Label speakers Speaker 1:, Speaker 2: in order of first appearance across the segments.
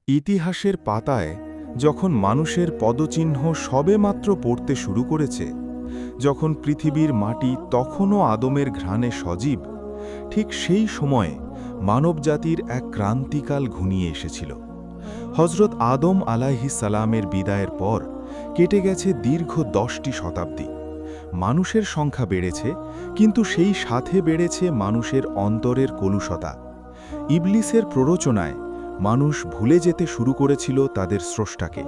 Speaker 1: ইতিহাসের পাতায় যখন মানুষের পদচিহ্ন সবেমাত্র পড়তে শুরু করেছে, যখন পৃথিবীর মাটি তখনও আদমের ঘ্রাণে সজীব, ঠিক সেই সময়ে মানবজাতির এক ক্রান্তিকাল ঘনিয়ে এসেছিল। হজরত আদম আলাইহিস সালামের বিদায়ের পর কেটে গেছে দীর্ঘ 10টি শতাব্দী। মানুষের সংখ্যা বেড়েছে, কিন্তু সেই সাথে বেড়েছে মানুষের অন্তরের কলুষতা। ইবলিসের প্ররোচনায় মানুষ ভুলে যেতে শুরু করেছিল তাদের স্রষ্টাকে।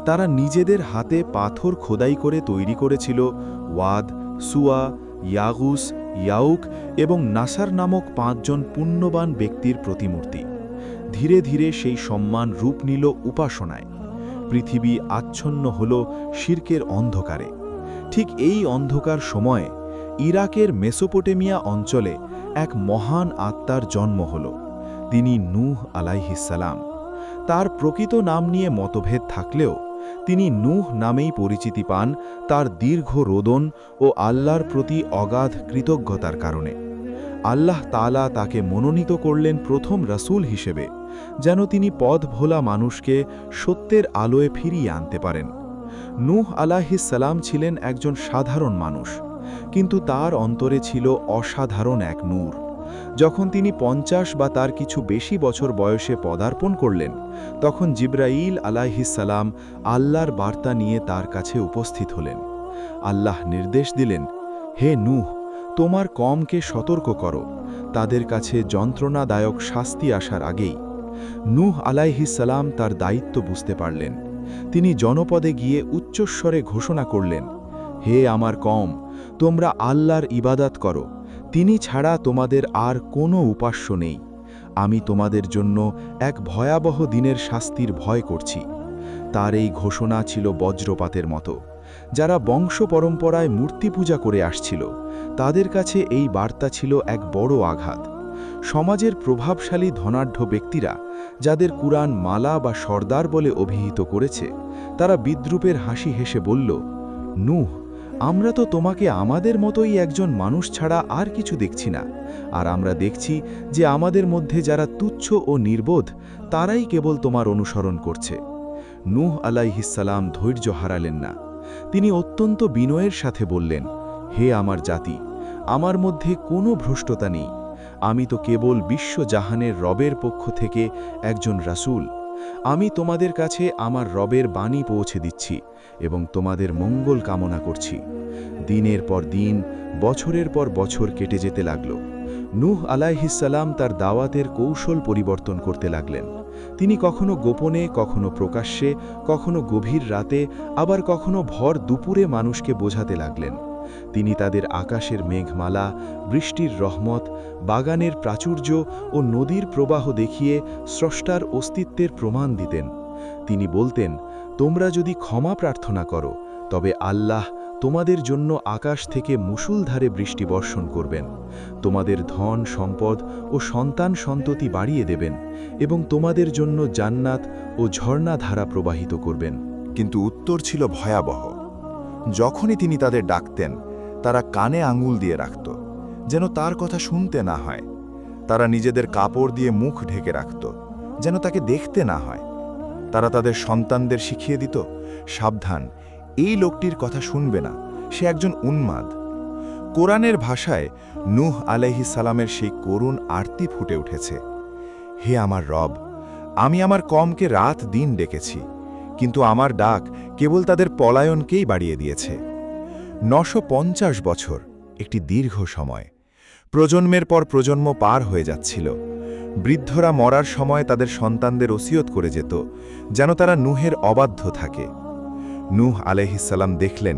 Speaker 1: তারা নিজেদের হাতে পাথর খোদাই করে তৈরি করেছিল ওয়াদ, সুয়া, ইয়াগুস, ইয়াউক এবং নাসার নামক 5 জন পুণ্যবান ব্যক্তির প্রতিমূর্তি। ধীরে ধীরে সেই সম্মান রূপ নিল উপাসনায়। পৃথিবী আচ্ছন্ন হল শিরকের অন্ধকারে। ঠিক এই অন্ধকার সময়ে ইরাকের মেসোপটেমিয়া অঞ্চলে এক মহান আত্মার জন্ম হল। তিনি নূহ আলাইহিস সালাম। তার প্রকৃত নাম নিয়ে মতভেদ থাকলেও তিনি নূহ নামেই পরিচিতি পান তার দীর্ঘ রোদন ও আল্লাহর প্রতি অগাধ কৃতজ্ঞতার কারণে। আল্লাহ তাআলা তাকে মনোনীত করলেন প্রথম রাসূল হিসেবে, যেন তিনি পথ ভোলা মানুষকে সত্যের আলোয় ফিরিয়ে আনতে পারেন। নূহ আলাইহিস সালাম ছিলেন একজন সাধারণ মানুষ, কিন্তু তার অন্তরে ছিল অসাধারণ এক নূর। যখন তিনি 50 বা তার কিছু বেশি বছর বয়সে পদার্পণ করলেন, তখন জিবরাইল আলাইহিস সালাম আল্লাহর বার্তা নিয়ে তার কাছে উপস্থিত হলেন। আল্লাহ নির্দেশ দিলেন, হে নূহ, তোমার কওমকে সতর্ক করো, তাদের কাছে যন্ত্রণাদায়ক শাস্তি আসার আগেই। নূহ আলাইহিস সালাম তার দায়িত্ব বুঝতে পারলেন। তিনি জনপদে গিয়ে উচ্চস্বরে ঘোষণা করলেন, হে আমার কওম, তোমরা আল্লাহর ইবাদত করো, তিনি ছাড়া তোমাদের আর কোনো উপাস্য নেই। আমি তোমাদের জন্য এক ভয়াবহ দিনের শাস্তির ভয় করছি। তার এই ঘোষণা ছিল বজ্রপাতের মতো। যারা বংশ পরম্পরায় মূর্তি পূজা করে আসছিল, তাদের কাছে এই বার্তা ছিল এক বড় আঘাত। সমাজের প্রভাবশালী ধনাঢ্য ব্যক্তিরা, যাদের কুরআন মালা বা সর্দার বলে অভিহিত করেছে, তারা বিদ্রূপের হাসি হেসে বলল, নূহ, আমরা তো তোমাকে আমাদের মতোই একজন মানুষ ছাড়া আর কিছু দেখছি না, আর আমরা দেখছি যে আমাদের মধ্যে যারা তুচ্ছ ও নির্বোধ, তারাই কেবল তোমার অনুসরণ করছে। নূহ আলাইহিস সালাম ধৈর্য হারালেন না। তিনি অত্যন্ত বিনয়ের সাথে বললেন, হে আমার জাতি, আমার মধ্যে কোনো ভ্রষ্টতা নেই। আমি তো কেবল বিশ্বজাহানের রবের পক্ষ থেকে একজন রাসূল। আমি তোমাদের কাছে আমার রবের বাণী পৌঁছে দিচ্ছি এবং তোমাদের মঙ্গল কামনা করছি। দিনের পর দিন, বছরের পর বছর কেটে যেতে লাগল। নূহ আলাইহিস সালাম তার দাওয়াতের কৌশল পরিবর্তন করতে লাগলেন। তিনি কখনো গোপনে, কখনো প্রকাশ্যে, কখনো গভীর রাতে, আবার কখনো ভর দুপুরে মানুষকে বোঝাতে লাগলেন। তিনি তাদের আকাশের মেঘমালা, বৃষ্টির রহমত, বাগানের প্রাচুর্য ও নদীর প্রবাহ দেখিয়ে স্রষ্টার অস্তিত্বের প্রমাণ দিতেন। তিনি বলতেন, তোমরা যদি ক্ষমা প্রার্থনা করো, তবে আল্লাহ তোমাদের জন্য আকাশ থেকে মুষলধারে বৃষ্টি বর্ষণ করবেন, তোমাদের ধন সম্পদ ও সন্তান সন্ততি বাড়িয়ে দেবেন এবং তোমাদের জন্য জান্নাত ও ঝর্ণাধারা প্রবাহিত করবেন।
Speaker 2: কিন্তু উত্তর ছিল ভয়াবহ। যখনই তিনি তাদের ডাকতেন, তারা কানে আঙুল দিয়ে রাখত, যেন তার কথা শুনতে না হয়। তারা নিজেদের কাপড় দিয়ে মুখ ঢেকে রাখত, যেন তাকে দেখতে না হয়। তারা তাদের সন্তানদের শিখিয়ে দিত, সাবধান, এই লোকটির কথা শুনবে না, সে একজন উন্মাদ। কোরআনের ভাষায় নূহ আলাইহিস সালামের সেই করুণ আরতি ফুটে উঠেছে, হে আমার রব, আমি আমার কওমকে রাত দিন ডেকেছি, কিন্তু আমার ডাক কেবল তাদের পলায়নকেই বাড়িয়ে দিয়েছে। 950 বছর, একটি দীর্ঘ সময়। প্রজন্মের পর প্রজন্ম পার হয়ে যাচ্ছিল। বৃদ্ধরা মরার সময় তাদের সন্তানদের ওসিয়ত করে যেত, যেন তারা নূহের অবাধ্য থাকে। নূহ আলাইহিস সালাম দেখলেন,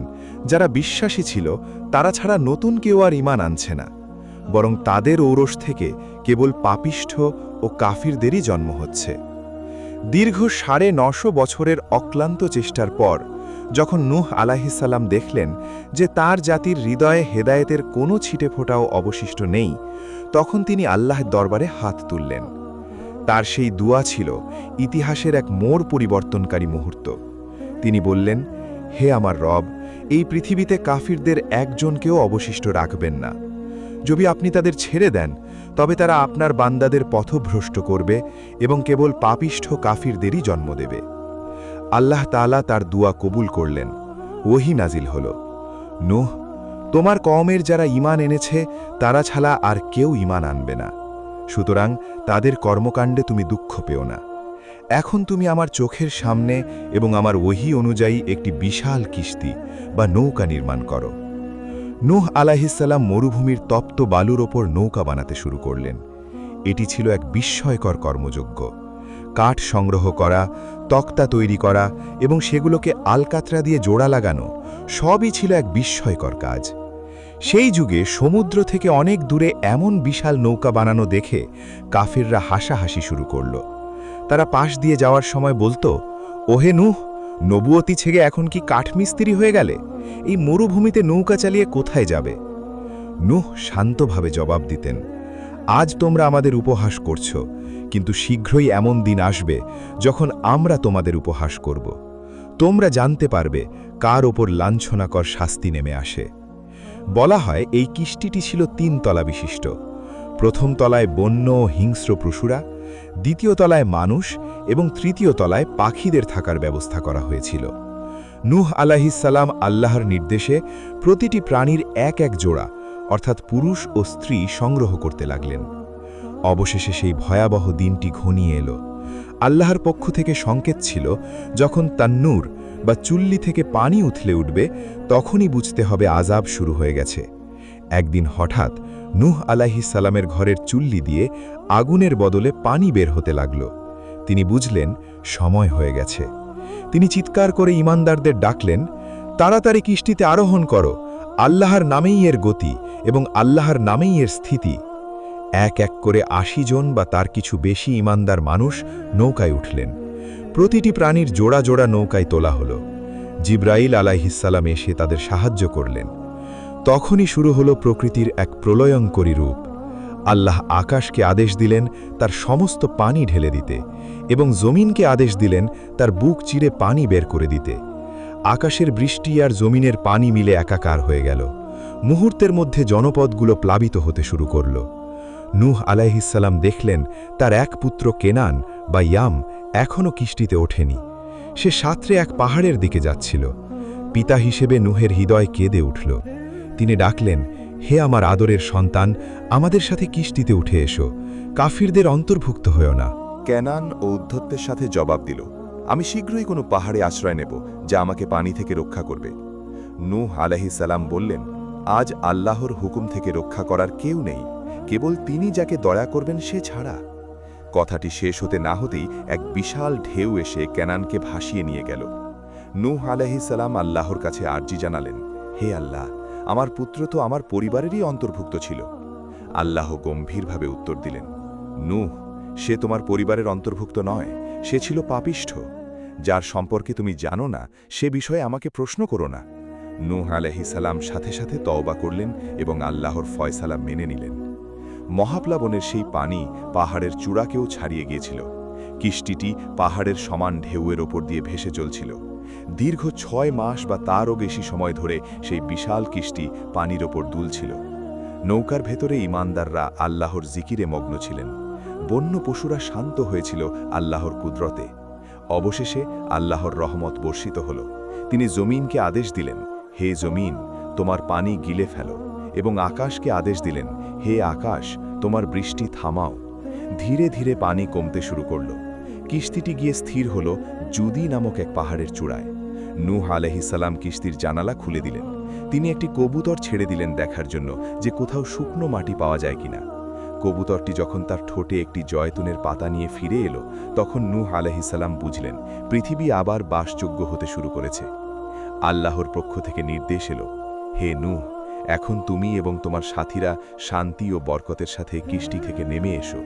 Speaker 2: যারা বিশ্বাসী ছিল তারা ছাড়া নতুন কেউ আর ঈমান আনছে না, বরং তাদের ঔরস থেকে কেবল পাপিষ্ঠ ও কাফিরদেরই জন্ম হচ্ছে। দীর্ঘ 950 বছরের অক্লান্ত চেষ্টার পর যখন নূহ আলাইহিস সালাম দেখলেন যে তার জাতির হৃদয়ে হেদায়েতের কোনো ছিটেফোঁটাও অবশিষ্ট নেই, তখন তিনি আল্লাহর দরবারে হাত তুললেন। তার সেই দুয়া ছিল ইতিহাসের এক মোড় পরিবর্তনকারী মুহূর্ত। তিনি বললেন, হে আমার রব, এই পৃথিবীতে কাফিরদের একজনকেও অবশিষ্ট রাখবেন না। যদি আপনি তাদের ছেড়ে দেন, তবে তারা আপনার বান্দাদের পথভ্রষ্ট করবে এবং কেবল পাপিষ্ঠ কাফিরদেরই জন্ম দেবে। আল্লাহ তাআলা তার দুয়া কবুল করলেন। ওহী নাজিল হল, নূহ, তোমার কওমের যারা ঈমান এনেছে তারা ছাড়া আর কেউ ঈমান আনবে না, সুতরাং তাদের কর্মকাণ্ডে তুমি দুঃখ পেও না। এখন তুমি আমার চোখের সামনে এবং আমার ওহী অনুযায়ী একটি বিশাল কিস্তি বা নৌকা নির্মাণ করো। নূহ আলাইহিসসালাম মরুভূমির তপ্ত বালুর ওপর নৌকা বানাতে শুরু করলেন। এটি ছিল এক বিস্ময়কর কর্মযজ্ঞ। কাঠ সংগ্রহ করা, তক্তা তৈরি করা এবং সেগুলোকে আলকাতরা দিয়ে জোড়া লাগানো সবই ছিল এক বিস্ময়কর কাজ। সেই যুগে সমুদ্র থেকে অনেক দূরে এমন বিশাল নৌকা বানানো দেখে কাফিররা হাসাহাসি শুরু করল। তারা পাশ দিয়ে যাওয়ার সময় বলতো, ওহে নূহ, নবুয়তি ছেড়ে এখন কি কাঠমিস্ত্রি হয়ে গেলে? এই মরুভূমিতে নৌকা চালিয়ে কোথায় যাবে? নূহ শান্তভাবে জবাব দিতেন, আজ তোমরা আমাদের উপহাস করছো, কিন্তু শীঘ্রই এমন দিন আসবে যখন আমরা তোমাদের উপহাস করব। তোমরা জানতে পারবে কার ওপর লাঞ্ছনাকর শাস্তি নেমে আসে। বলা হয় এই কিস্তিটি ছিল 3 তলা বিশিষ্ট। প্রথম তলায় বন্য ও হিংস্র পশুরা, দ্বিতীয় তলায় মানুষ এবং তৃতীয় তলায় পাখিদের থাকার ব্যবস্থা করা হয়েছিল। নূহ আলাইহিসসালাম আল্লাহর নির্দেশে প্রতিটি প্রাণীর এক এক জোড়া অর্থাৎ পুরুষ ও স্ত্রী সংগ্রহ করতে লাগলেন। অবশেষে সেই ভয়াবহ দিনটি ঘনিয়ে এলো। আল্লাহর পক্ষ থেকে সংকেত ছিল, যখন তান্নূর বা চুল্লি থেকে পানি উথলে উঠবে তখনই বুঝতে হবে আযাব শুরু হয়ে গেছে। একদিন হঠাৎ নূহ আলাইহিসসালামের ঘরের চুল্লি দিয়ে আগুনের বদলে পানি বের হতে লাগল। তিনি বুঝলেন সময় হয়ে গেছে। তিনি চিৎকার করে ঈমানদারদের ডাকলেন, তাড়াতাড়ি কিস্তিতে আরোহণ করো, আল্লাহর নামেই এর গতি এবং আল্লাহর নামেই এর স্থিতি। এক এক করে ৮০ জন বা তার কিছু বেশি ঈমানদার মানুষ নৌকায় উঠলেন। প্রতিটি প্রাণীর জোড়া জোড়া নৌকায় তোলা হলো। জিবরাইল আলাইহিসসালাম এসে তাদের সাহায্য করলেন। তখনই শুরু হলো প্রকৃতির এক প্রলয়ঙ্করী রূপ। আল্লাহ আকাশকে আদেশ দিলেন তার সমস্ত পানি ঢেলে দিতে এবং জমিনকে আদেশ দিলেন তার বুক চিরে পানি বের করে দিতে। আকাশের বৃষ্টি আর জমিনের পানি মিলে একাকার হয়ে গেল। মুহূর্তের মধ্যে জনপদগুলো প্লাবিত হতে শুরু করল। নূহ আলাইহিসসালাম দেখলেন তার এক পুত্র কেনান বা ইয়াম এখনও কিস্তিতে ওঠেনি। সে সাঁতরে এক পাহাড়ের দিকে যাচ্ছিল। পিতা হিসেবে নূহের হৃদয় কেঁদে উঠল। তিনি ডাকলেন, হে আমার আদরের সন্তান, আমাদের সাথে কিস্তিতে উঠে এসো, কাফিরদের অন্তর্ভুক্ত হয়েও না।
Speaker 3: কেনান ও উদ্ধত্তের সাথে জবাব দিল, আমি শীঘ্রই কোনো পাহাড়ে আশ্রয় নেব যা আমাকে পানি থেকে রক্ষা করবে। নূহ আলাইহিসসালাম বললেন, আজ আল্লাহর হুকুম থেকে রক্ষা করার কেউ নেই, কেবল তিনি যাকে দয়া করবেন সে ছাড়া। কথাটি শেষ হতে না হতেই এক বিশাল ঢেউ এসে কেনানকে ভাসিয়ে নিয়ে গেল। নূহ আলাইহিসসালাম আল্লাহর কাছে আরজি জানালেন, হে আল্লাহ, আমার পুত্র তো আমার পরিবারেরই অন্তর্ভুক্ত ছিল। আল্লাহ গম্ভীরভাবে উত্তর দিলেন, নূহ, সে তোমার পরিবারের অন্তর্ভুক্ত নয়, সে ছিল পাপিষ্ঠ। যার সম্পর্কে তুমি জানো না সে বিষয়ে আমাকে প্রশ্ন করো না। নূহ আলাইহিসসালাম সাথে সাথে তওবা করলেন এবং আল্লাহর ফয়সালা মেনে নিলেন। মহাপ্লাবনের সেই পানি পাহাড়ের চূড়াকেও ছাড়িয়ে গিয়েছিল। কিস্তিটি পাহাড়ের সমান ঢেউয়ের ওপর দিয়ে ভেসে চলছিল। দীর্ঘ ৬ মাস বা তারও বেশি সময় ধরে সেই বিশাল কিস্তি পানির ওপর দুলছিল। নৌকার ভেতরে ঈমানদাররা আল্লাহর জিকিরে মগ্ন ছিলেন। বন্য পশুরা শান্ত হয়েছিল আল্লাহর কুদরতে। অবশেষে আল্লাহর রহমত বর্ষিত হল। তিনি জমিনকে আদেশ দিলেন, হে জমিন, তোমার পানি গিলে ফেলো, এবং আকাশকে আদেশ দিলেন, হে আকাশ, তোমার বৃষ্টি থামাও। ধীরে ধীরে পানি কমতে শুরু করল। কিস্তিটি গিয়ে স্থির হল জুদি নামক এক পাহাড়ের চূড়ায়। নূহ আলাইহিসসালাম কিস্তির জানালা খুলে দিলেন। তিনি একটি কবুতর ছেড়ে দিলেন দেখার জন্য যে কোথাও শুকনো মাটি পাওয়া যায় কিনা। কবুতরটি যখন তার ঠোঁটে একটি জয়তুনের পাতা নিয়ে ফিরে এলো, তখন নূহ আলাইহিসসালাম বুঝলেন পৃথিবী আবার বাসযোগ্য হতে শুরু করেছে। আল্লাহর পক্ষ থেকে নির্দেশ এলো, হে নূহ, এখন তুমি এবং তোমার সাথীরা শান্তি ও বরকতের সাথে কিস্তি থেকে নেমে এসো।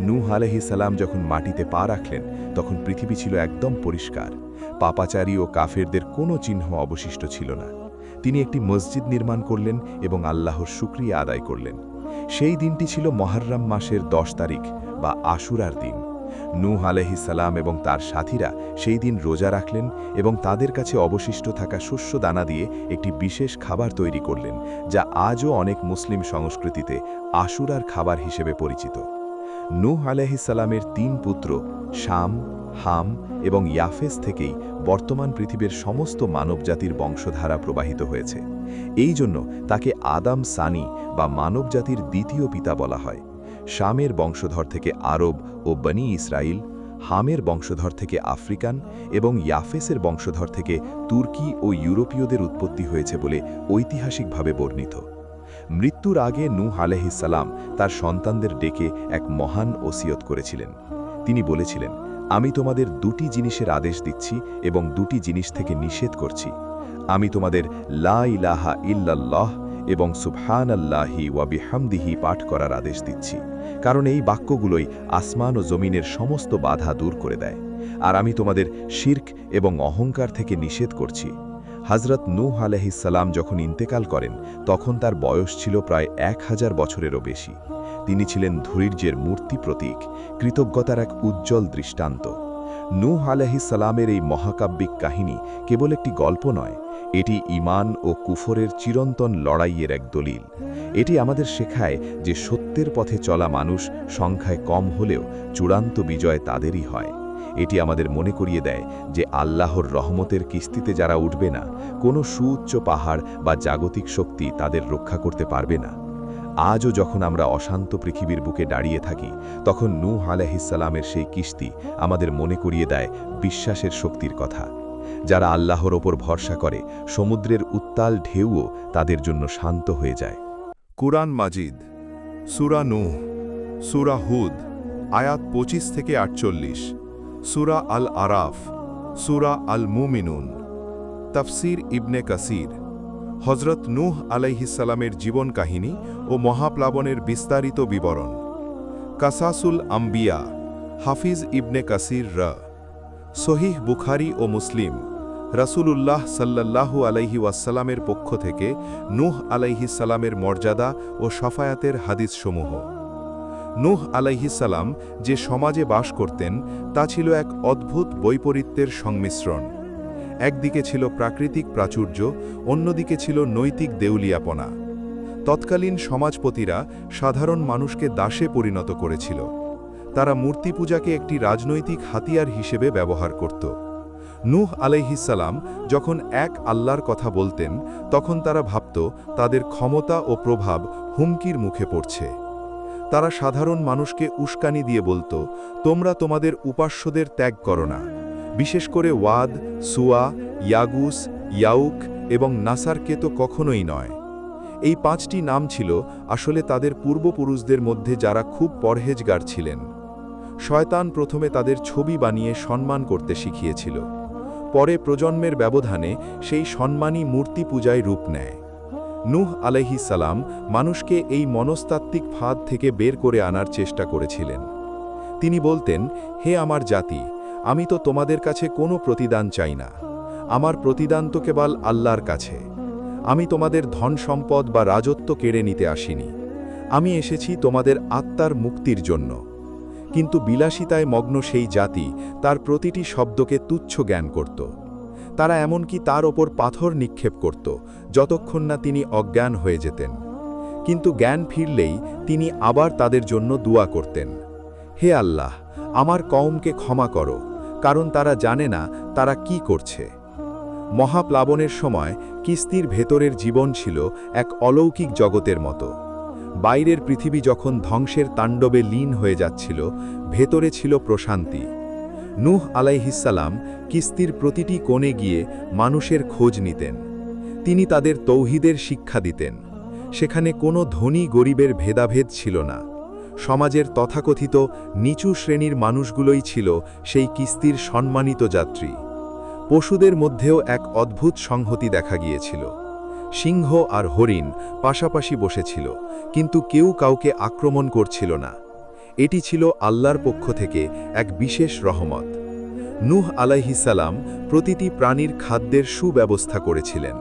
Speaker 3: নূহ আলাইহিসসালাম যখন মাটিতে পা রাখলেন তখন পৃথিবী ছিল একদম পরিষ্কার। পাপাচারী ও কাফেরদের কোনো চিহ্ন অবশিষ্ট ছিল না। তিনি একটি মসজিদ নির্মাণ করলেন এবং আল্লাহর শুকরিয়া আদায় করলেন। সেই দিনটি ছিল মুহররম মাসের 10 তারিখ বা আশুরার দিন। নূহ আলাইহিস সালাম এবং তার সাথীরা সেই দিন রোজা রাখলেন এবং তাদের কাছে অবশিষ্ট থাকা শস্য দানা দিয়ে একটি বিশেষ খাবার তৈরি করলেন, যা আজও অনেক মুসলিম সংস্কৃতিতে আশুরার খাবার হিসেবে পরিচিত। নূহ আলাইহিস সালামের 3 পুত্র শাম, হাম এবং ইয়াফেস থেকেই বর্তমান পৃথিবীর সমস্ত মানবজাতির বংশধারা প্রবাহিত হয়েছে। এই জন্য তাকে আদম সানি বা মানবজাতির দ্বিতীয় পিতা বলা হয়। শামের বংশধর থেকে আরব ও বনি ইসরাইল, হামের বংশধর থেকে আফ্রিকান এবং ইয়াফেসের বংশধর থেকে তুর্কি ও ইউরোপীয়দের উৎপত্তি হয়েছে বলে ঐতিহাসিকভাবে বর্ণিত। মৃত্যুর আগে নূহ আলাইহিস সালাম তার সন্তানদের ডেকে এক মহান ওসিয়ত করেছিলেন। তিনি বলেছিলেন, আমি তোমাদের 2টি জিনিসের আদেশ দিচ্ছি এবং 2টি জিনিস থেকে নিষেধ করছি। আমি তোমাদের লা ইলাহা ইল্লাল্লাহ এবং সুবহানাল্লাহি ওয়া বিহামদিহি পাঠ করার আদেশ দিচ্ছি, কারণ এই বাক্যগুলোই আসমান ও জমিনের সমস্ত বাধা দূর করে দেয়। আর আমি তোমাদের শিরক এবং অহংকার থেকে নিষেধ করছি। হযরত নূহ আলাইহিস সালাম যখন ইন্তেকাল করেন তখন তার বয়স ছিল প্রায় 1000 বছরেরও বেশি। তিনি ছিলেন ধৈর্যের মূর্তি প্রতীক, কৃতজ্ঞতার এক উজ্জ্বল দৃষ্টান্ত। নূহ আলাইহিস সালামের এই মহাকাব্যিক কাহিনী কেবল একটি গল্প নয়, এটি ঈমান ও কুফরের চিরন্তন লড়াইয়ের এক দলিল। এটি আমাদের শেখায় যে সত্যের পথে চলা মানুষ সংখ্যায় কম হলেও চূড়ান্ত বিজয় তাদেরই হয়। এটি আমাদের মনে করিয়ে দেয় যে আল্লাহর রহমতের কিস্তিতে যারা উঠবে না, কোনো সুউচ্চ পাহাড় বা জাগতিক শক্তি তাদের রক্ষা করতে পারবে না। আজও যখন আমরা অশান্ত পৃথিবীর বুকে দাঁড়িয়ে থাকি, তখন নূহ আলাইহিস সালামের সেই কিস্তি আমাদের মনে করিয়ে দেয় বিশ্বাসের শক্তির কথা। যারা আল্লাহর ওপর ভরসা করে, সমুদ্রের উত্তাল ঢেউও তাদের জন্য শান্ত হয়ে যায়।
Speaker 1: কুরআন মাজিদ, সূরা নূহ, সূরা হুদ, আয়াত 25 থেকে 48, সূরা আল আরাফ, সূরা আল মুমিনুন। তাফসির ইবনে কাসির। হযরত নূহ আলাইহিস সালামের জীবন কাহিনী ও মহাপ্লাবনের বিস্তারিত বিবরণ। কাসাসুল আম্বিয়া, হাফিজ ইবনে কাসির সহিহ বুখারী ও মুসলিম। রাসূলুল্লাহ সাল্লাল্লাহু আলাইহি ওয়াসাল্লামের পক্ষ থেকে নূহ আলাইহিস সালামের মর্যাদা ও শাফায়াতের হাদিসসমূহ। নূহ আলাইহিস সালাম যে সমাজে বাস করতেন তা ছিল এক অদ্ভুত বৈপরীত্যের সংমিশ্রণ। একদিকে ছিল প্রাকৃতিক প্রাচুর্য, অন্যদিকে ছিল নৈতিক দেউলিয়াপনা। তৎকালীন সমাজপতিরা সাধারণ মানুষকে দাসে পরিণত করেছিল। তারা মূর্তি পূজাকে একটি রাজনৈতিক হাতিয়ার হিসেবে ব্যবহার করত। নূহ আলাইহিস সালাম যখন এক আল্লাহর কথা বলতেন, তখন তারা ভাবত তাদের ক্ষমতা ও প্রভাব হুমকির মুখে পড়ছে। তারা সাধারণ মানুষকে উস্কানি দিয়ে বলত, তোমরা তোমাদের উপাস্যদের ত্যাগ করো না, বিশেষ করে ওয়াদ, সুয়া, ইয়াগুস, ইয়াউক এবং নাসারকে তো কখনোই নয়। এই 5টি নাম ছিল আসলে তাদের পূর্বপুরুষদের মধ্যে যারা খুব পরহেজগার ছিলেন। শয়তান প্রথমে তাদের ছবি বানিয়ে সম্মান করতে শিখিয়েছিল। পরে প্রজন্মের ব্যবধানে সেই সম্মানী মূর্তি পূজায় রূপ নেয়। নূহ আলাইহিস সালাম মানুষকে এই মনস্তাত্ত্বিক ফাঁদ থেকে বের করে আনার চেষ্টা করেছিলেন। তিনি বলতেন, হে আমার জাতি, আমি তো তোমাদের কাছে কোনো প্রতিদান চাই না। আমার প্রতিদান তো কেবল আল্লাহর কাছে। আমি তোমাদের ধন সম্পদ বা রাজত্ব কেড়ে নিতে আসিনি। আমি এসেছি তোমাদের আত্মার মুক্তির জন্য। কিন্তু বিলাসিতায় মগ্ন সেই জাতি তার প্রতিটি শব্দকে তুচ্ছ জ্ঞান করত। তারা এমনকি তার ওপর পাথর নিক্ষেপ করত যতক্ষণ না তিনি অজ্ঞান হয়ে যেতেন। কিন্তু জ্ঞান ফিরলেই তিনি আবার তাদের জন্য দোয়া করতেন, হে আল্লাহ, আমার কওমকে ক্ষমা করো, কারণ তারা জানে না তারা কি করছে। মহাপ্লাবনের সময় কিস্তির ভেতরের জীবন ছিল এক অলৌকিক জগতের মতো। বাইরের পৃথিবী যখন ধ্বংসের তাণ্ডবে লীন হয়ে যাচ্ছিল, ভেতরে ছিল প্রশান্তি। নূহ আলাইহিস সালাম কিস্তির প্রতিটি কোণে গিয়ে মানুষের খোঁজ নিতেন। তিনি তাদের তৌহিদের শিক্ষা দিতেন। সেখানে কোনো ধনী গরিবের ভেদাভেদ ছিল না। সমাজের তথাকথিত নিচু শ্রেণীর মানুষগুলোই ছিল সেই কিস্তির সম্মানিত যাত্রী। পশুদের মধ্যেও এক অদ্ভুত সংহতি দেখা গিয়েছিল। সিংহ আর হরিণ পাশাপাশি বসেছিল, কিন্তু কেউ কাউকে আক্রমণ করছিল না। এটি ছিল আল্লাহর পক্ষ থেকে এক বিশেষ রহমত। নূহ আলাইহিস সালাম প্রতিটি প্রাণীর খাদ্যের সুব্যবস্থা করেছিলেন।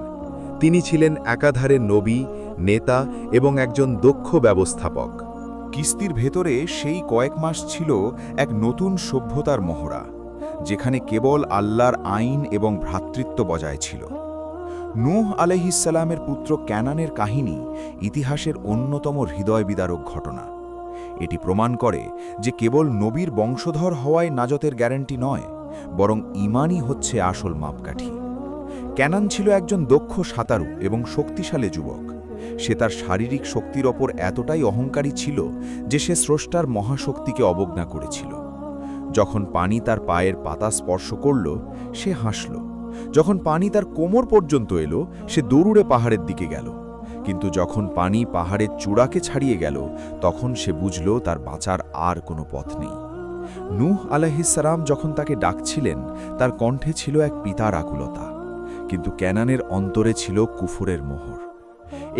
Speaker 1: তিনি ছিলেন একাধারে নবী, নেতা এবং একজন দক্ষ ব্যবস্থাপক।
Speaker 2: কিস্তির ভেতরে সেই কয়েক মাস ছিল এক নতুন সভ্যতার মহড়া, যেখানে কেবল আল্লাহর আইন এবং ভ্রাতৃত্ব বজায় ছিল। নূহ আলাইহিসসালামের পুত্র ক্যানানের কাহিনী ইতিহাসের অন্যতম হৃদয়বিদারক ঘটনা। এটি প্রমাণ করে যে কেবল নবীর বংশধর হওয়ায় নাজতের গ্যারান্টি নয়, বরং ঈমানই হচ্ছে আসল মাপকাঠি। ক্যানান ছিল একজন দক্ষ সাঁতারু এবং শক্তিশালী যুবক। সে তার শারীরিক শক্তির ওপর এতটাই অহংকারী ছিল যে সে স্রষ্টার মহাশক্তিকে অবজ্ঞা করেছিল। যখন পানি তার পায়ের পাতা স্পর্শ করল, সে হাসল। যখন পানি তার কোমর পর্যন্ত এলো, সে দৌড়ে পাহাড়ের দিকে গেল। কিন্তু যখন পানি পাহাড়ের চূড়াকে ছাড়িয়ে গেল, তখন সে বুঝল তার বাঁচার আর কোনো পথ নেই। নূহ আলাইহিসসালাম যখন তাকে ডাকছিলেন, তার কণ্ঠে ছিল এক পিতার আকুলতা, কিন্তু ক্যানানের অন্তরে ছিল কুফরের মোহর।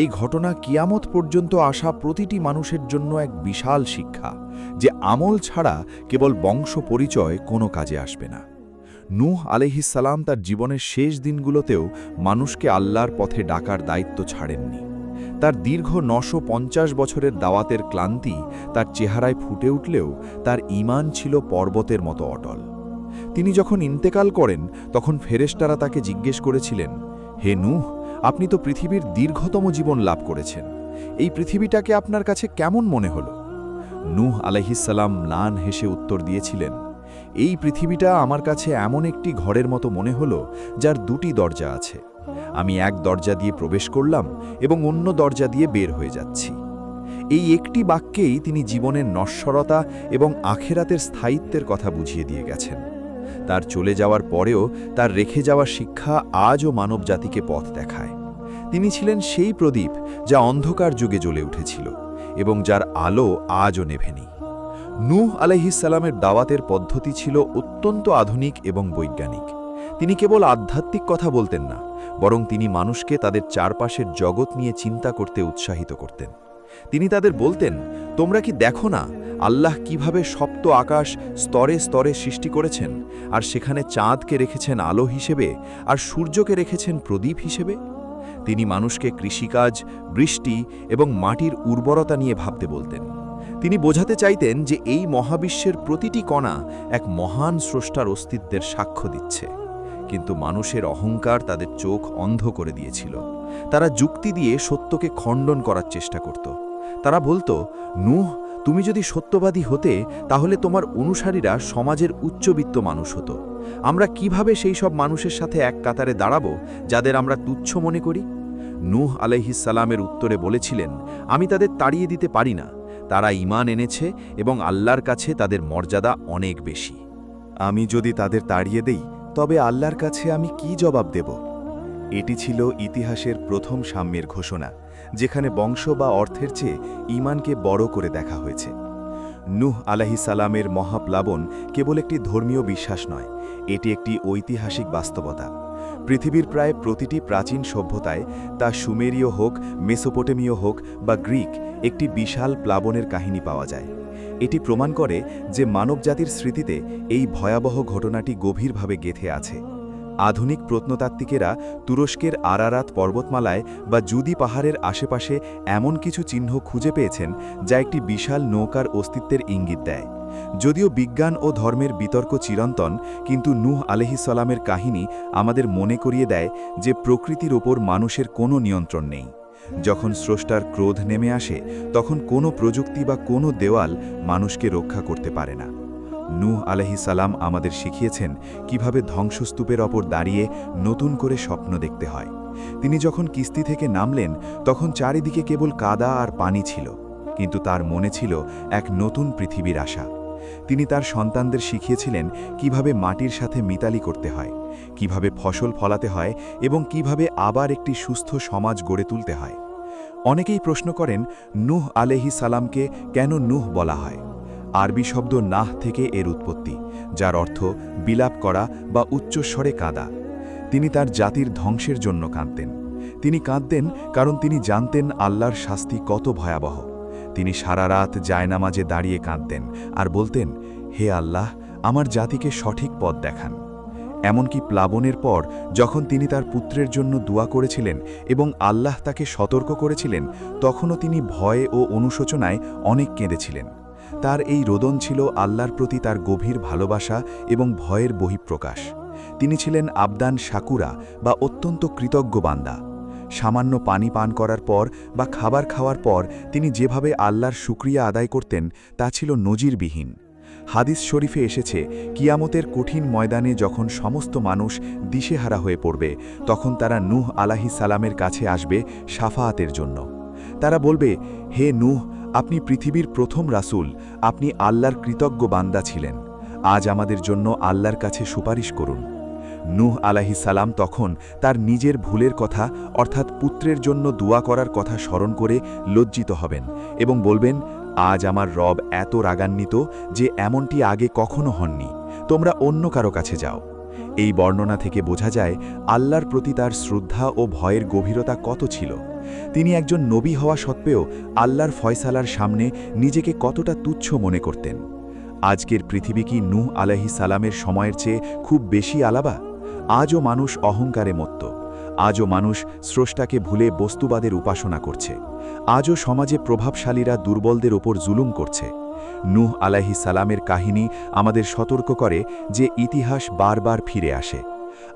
Speaker 2: এই ঘটনা কিয়ামত পর্যন্ত আসা প্রতিটি মানুষের জন্য এক বিশাল শিক্ষা, যে আমল ছাড়া কেবল বংশ পরিচয় কোনো কাজে আসবে না। নূহ আলাইহিসসালাম তার জীবনের শেষ দিনগুলোতেও মানুষকে আল্লাহর পথে ডাকার দায়িত্ব ছাড়েননি। তার দীর্ঘ 950 বছরের দাওয়াতের ক্লান্তি তার চেহারায় ফুটে উঠলেও তার ঈমান ছিল পর্বতের মতো অটল। তিনি যখন ইন্তেকাল করেন, তখন ফেরেশতারা তাকে জিজ্ঞেস করেছিলেন, হে নূহ, আপনি তো পৃথিবীর দীর্ঘতম জীবন লাভ করেছেন, এই পৃথিবীটাকে আপনার কাছে কেমন মনে হলো? নূহ আলাইহিসসালাম ম্লান হেসে উত্তর দিয়েছিলেন, এই পৃথিবীটা আমার কাছে এমন একটি ঘরের মতো মনে হলো যার দুটি দরজা আছে। আমি এক দরজা দিয়ে প্রবেশ করলাম এবং অন্য দরজা দিয়ে বের হয়ে যাচ্ছি। এই একটি বাক্যেই তিনি জীবনের নশ্বরতা এবং আখেরাতের স্থায়িত্বের কথা বুঝিয়ে দিয়ে গেছেন। তার চলে যাওয়ার পরেও তার রেখে যাওয়া শিক্ষা আজও মানবজাতিকে পথ দেখায়। তিনি ছিলেন সেই প্রদীপ যা অন্ধকার যুগে জ্বলে উঠেছিল এবং যার আলো আজও নেভেনি। নূহ আলাইহিসসালামের দাওয়াতের পদ্ধতি ছিল অত্যন্ত আধুনিক এবং বৈজ্ঞানিক। তিনি কেবল আধ্যাত্মিক কথা বলতেন না, বরং তিনি মানুষকে তাদের চারপাশের জগৎ নিয়ে চিন্তা করতে উৎসাহিত করতেন। তিনি তাদের বলতেন, তোমরা কি দেখো না আল্লাহ কিভাবে সপ্ত আকাশ স্তরে স্তরে সৃষ্টি করেছেন, আর সেখানে চাঁদকে রেখেছেন আলো হিসেবে আর সূর্যকে রেখেছেন প্রদীপ হিসেবে? তিনি মানুষকে কৃষিকাজ, বৃষ্টি এবং মাটির উর্বরতা নিয়ে ভাবতে বলতেন। তিনি বোঝাতে চাইতেন যে এই মহাবিশ্বের প্রতিটি কণা এক মহান স্রষ্টার অস্তিত্বের সাক্ষ্য দিচ্ছে। কিন্তু মানুষের অহংকার তাদের চোখ অন্ধ করে দিয়েছিল। তারা যুক্তি দিয়ে সত্যকে খণ্ডন করার চেষ্টা করত। তারা বলতো, নূহ, তুমি যদি সত্যবাদী হতে তাহলে তোমার অনুসারীরা সমাজের উচ্চবিত্ত মানুষ হতো। আমরা কিভাবে সেই সব মানুষের সাথে এক কাতারে দাঁড়াবো যাদের আমরা তুচ্ছ মনে করি? নূহ আলাইহিসসালামের উত্তরে বলেছিলেন, আমি তাদের তাড়িয়ে দিতে পারি না। তারা ঈমান এনেছে এবং আল্লাহর কাছে তাদের মর্যাদা অনেক বেশি।
Speaker 1: আমি যদি তাদের তাড়িয়ে দেই, তবে আল্লাহর কাছে আমি কি জবাব দেব? এটি ছিল ইতিহাসের প্রথম সাম্যের ঘোষণা, যেখানে বংশ বা অর্থের চেয়ে ঈমানকে বড় করে দেখা হয়েছে। নূহ আলাইহিসসালামের মহাপ্লাবন কেবল একটি ধর্মীয় বিশ্বাস নয়, এটি একটি ঐতিহাসিক বাস্তবতা। পৃথিবীর প্রায় প্রতিটি প্রাচীন সভ্যতায়, তা সুমেরীয় হোক, মেসোপটেমীয় হোক বা গ্রিক, একটি বিশাল প্লাবনের কাহিনী পাওয়া যায়। এটি প্রমাণ করে যে মানবজাতির স্মৃতিতে এই ভয়াবহ ঘটনাটি গভীরভাবে গেঁথে আছে। আধুনিক প্রত্নতাত্ত্বিকেরা তুরস্কের আরারাত পর্বতমালায় বা জুদি পাহাড়ের আশেপাশে এমন কিছু চিহ্ন খুঁজে পেয়েছেন যা একটি বিশাল নৌকার অস্তিত্বের ইঙ্গিত দেয়। যদিও বিজ্ঞান ও ধর্মের বিতর্ক চিরন্তন, কিন্তু নূহ আলাইহিসসালামের কাহিনী আমাদের মনে করিয়ে দেয় যে প্রকৃতির ওপর মানুষের কোনো নিয়ন্ত্রণ নেই। যখন স্রষ্টার ক্রোধ নেমে আসে, তখন কোনো প্রযুক্তি বা কোনো দেওয়াল মানুষকে রক্ষা করতে পারে না। নূহ আলাইহিসসালাম আমাদের শিখিয়েছেন কিভাবে ধ্বংসস্তূপের ওপর দাঁড়িয়ে নতুন করে স্বপ্ন দেখতে হয়। তিনি যখন কিস্তি থেকে নামলেন, তখন চারিদিকে কেবল কাদা আর পানি ছিল, কিন্তু তার মনে ছিল এক নতুন পৃথিবীর আশা। তিনি তার সন্তানদের শিখিয়েছিলেন কিভাবে মাটির সাথে মিতালি করতে হয়, কিভাবে ফসল ফলাতে হয় এবং কিভাবে আবার একটি সুস্থ সমাজ গড়ে তুলতে হয়। অনেকেই প্রশ্ন করেন, নূহ আলাইহিসসালামকে কেন নূহ বলা হয়? আরবি শব্দ নাহ থেকে এর উৎপত্তি, যার অর্থ বিলাপ করা বা উচ্চস্বরে কাঁদা। তিনি তার জাতির ধ্বংসের জন্য কাঁদতেন। তিনি কাঁদতেন কারণ তিনি জানতেন আল্লাহর শাস্তি কত ভয়াবহ। তিনি সারা রাত জায়নামাজে দাঁড়িয়ে কাঁদতেন আর বলতেন, হে আল্লাহ, আমার জাতিকে সঠিক পথ দেখান।
Speaker 2: এমনকি প্লাবনের পর যখন তিনি তার পুত্রের জন্য দোয়া করেছিলেন এবং আল্লাহ তাকে সতর্ক করেছিলেন, তখনও তিনি ভয়ে ও অনুশোচনায় অনেক কেঁদেছিলেন। তার এই রোদন ছিল আল্লাহর প্রতি তার গভীর ভালোবাসা এবং ভয়ের বহিঃপ্রকাশ। তিনি ছিলেন আবদান শাকুরা বা অত্যন্ত কৃতজ্ঞ বান্দা। সামান্য পানি পান করার পর বা খাবার খাওয়ার পর তিনি যেভাবে আল্লাহর শুকরিয়া আদায় করতেন তা ছিল নজিরবিহীন। হাদিস শরীফে এসেছে, কিয়ামতের কঠিন ময়দানে যখন সমস্ত মানুষ দিশেহারা হয়ে পড়বে, তখন তারা নূহ আলাইহিস সালামের কাছে আসবে শাফাআতের জন্য। তারা বলবে, হে নূহ, আপনি পৃথিবীর প্রথম রাসূল, আপনি আল্লাহর কৃতজ্ঞ বান্দা ছিলেন। আজ আমাদের জন্য আল্লাহর কাছে সুপারিশ করুন। নূহ আলাইহিস সালাম তখন তার নিজের ভুলের কথা অর্থাৎ পুত্রের জন্য দোয়া করার কথা স্মরণ করে লজ্জিত হবেন এবং বলবেন, আজ আমার রব এত রাগান্বিত যে এমনটি আগে কখনো হননি, তোমরা অন্য কারো কাছে যাও। এই বর্ণনা থেকে বোঝা যায় আল্লাহর প্রতি তার শ্রদ্ধা ও ভয়ের গভীরতা কত ছিল। তিনি একজন নবী হওয়া সত্ত্বেও আল্লাহর ফয়সালার সামনে নিজেকে কতটা তুচ্ছ মনে করতেন। আজকের পৃথিবী কি নূহ আলাইহিস সালামের সময়ের চেয়ে খুব বেশি আলাদা? আজও মানুষ অহংকারে মত্ত। আজও মানুষ স্রষ্টাকে ভুলে বস্তুবাদের উপাসনা করছে। আজও সমাজে প্রভাবশালীরা দুর্বলদের ওপর জুলুম করছে। নূহ আলাইহিস সালামের কাহিনী আমাদের সতর্ক করে যে ইতিহাস বারবার ফিরে আসে।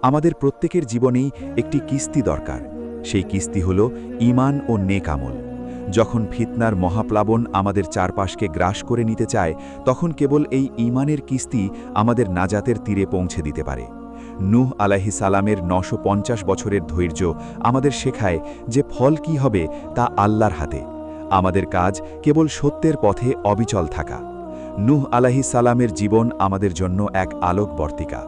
Speaker 2: আমাদের প্রত্যেকের জীবনেই একটি কিস্তি দরকার। সেই কিস্তি হল ঈমান ও নেক আমল। যখন ফিতনার মহাপ্লাবন আমাদের চারপাশকে গ্রাস করে নিতে চায়, তখন কেবল এই ঈমানের কিস্তি আমাদের নাজাতের তীরে পৌঁছে দিতে পারে। নূহ আলাইহিস সালামের 950 বছরের ধৈর্য আমাদের শেখায় যে ফল কি হবে তা আল্লাহর হাতে। আমাদের কাজ কেবল সত্যের পথে অবিচল থাকা। নূহ আলাইহিস সালামের জীবন আমাদের জন্য এক আলোকবর্তিকা।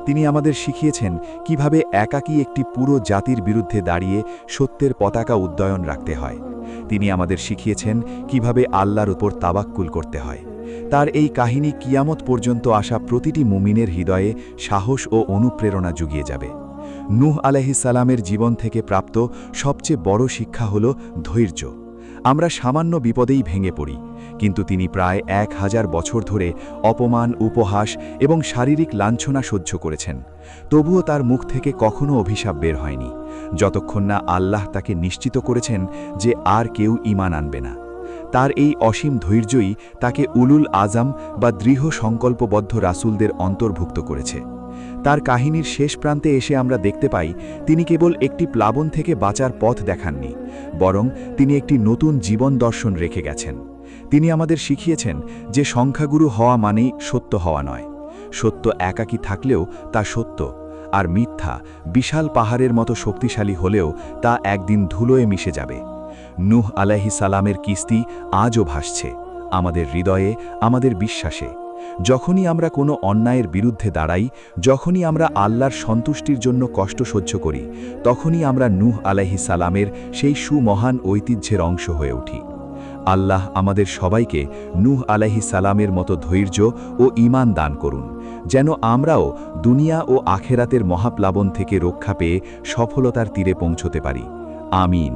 Speaker 2: তিনি আমাদের শিখিয়েছেন কিভাবে একাকী একটি পুরো জাতির বিরুদ্ধে দাঁড়িয়ে সত্যের পতাকা উড্ডয়ন রাখতে হয়। তিনি আমাদের শিখিয়েছেন কিভাবে আল্লাহর উপর তাওয়াক্কুল করতে হয়। তার এই কাহিনী কিয়ামত পর্যন্ত আসা প্রতিটি মুমিনের হৃদয়ে সাহস ও অনুপ্রেরণা জুগিয়ে যাবে। নূহ আলাইহিস সালামের জীবন থেকে প্রাপ্ত সবচেয়ে বড় শিক্ষা হল ধৈর্য। আমরা সামান্য বিপদেই ভেঙে পড়ি, কিন্তু তিনি প্রায় 1000 বছর ধরে অপমান, উপহাস এবং শারীরিক লাঞ্ছনা সহ্য করেছেন। তবুও তার মুখ থেকে কখনো অভিশাপ বের হয়নি, যতক্ষণ না আল্লাহ তাকে নিশ্চিত করেছেন যে আর কেউ ঈমান আনবে না। তার এই অসীম ধৈর্যই তাকে উলুল আজম বা দৃঢ় সংকল্পবদ্ধ রাসূলদের অন্তর্ভুক্ত করেছে। তার কাহিনীর শেষ প্রান্তে এসে আমরা দেখতে পাই, তিনি কেবল একটি প্লাবন থেকে বাঁচার পথ দেখাননি, বরং তিনি একটি নতুন জীবন দর্শন রেখে গেছেন। তিনি আমাদের শিখিয়েছেন যে সংখ্যাগুরু হওয়া মানেই সত্য হওয়া নয়। সত্য একাকী থাকলেও তা সত্য, আর মিথ্যা বিশাল পাহাড়ের মতো শক্তিশালী হলেও তা একদিন ধুলোয় মিশে যাবে। নূহ আলাইহিস সালামের কিস্তি আজও ভাসছে আমাদের হৃদয়ে, আমাদের বিশ্বাসে। যখনই আমরা কোনো অন্যায়ের বিরুদ্ধে দাঁড়াই, যখনই আমরা আল্লাহর সন্তুষ্টির জন্য কষ্ট সহ্য করি, তখনই আমরা নূহ আলাইহিস সালামের সেই সুমহান ঐতিহ্যের অংশ হয়ে উঠি। আল্লাহ আমাদের সবাইকে নূহ আলাইহিস সালামের মতো ধৈর্য ও ঈমান দান করুন, যেন আমরাও দুনিয়া ও আখেরাতের মহাপ্লাবন থেকে রক্ষা পেয়ে সফলতার তীরে পৌঁছতে পারি। আমিন।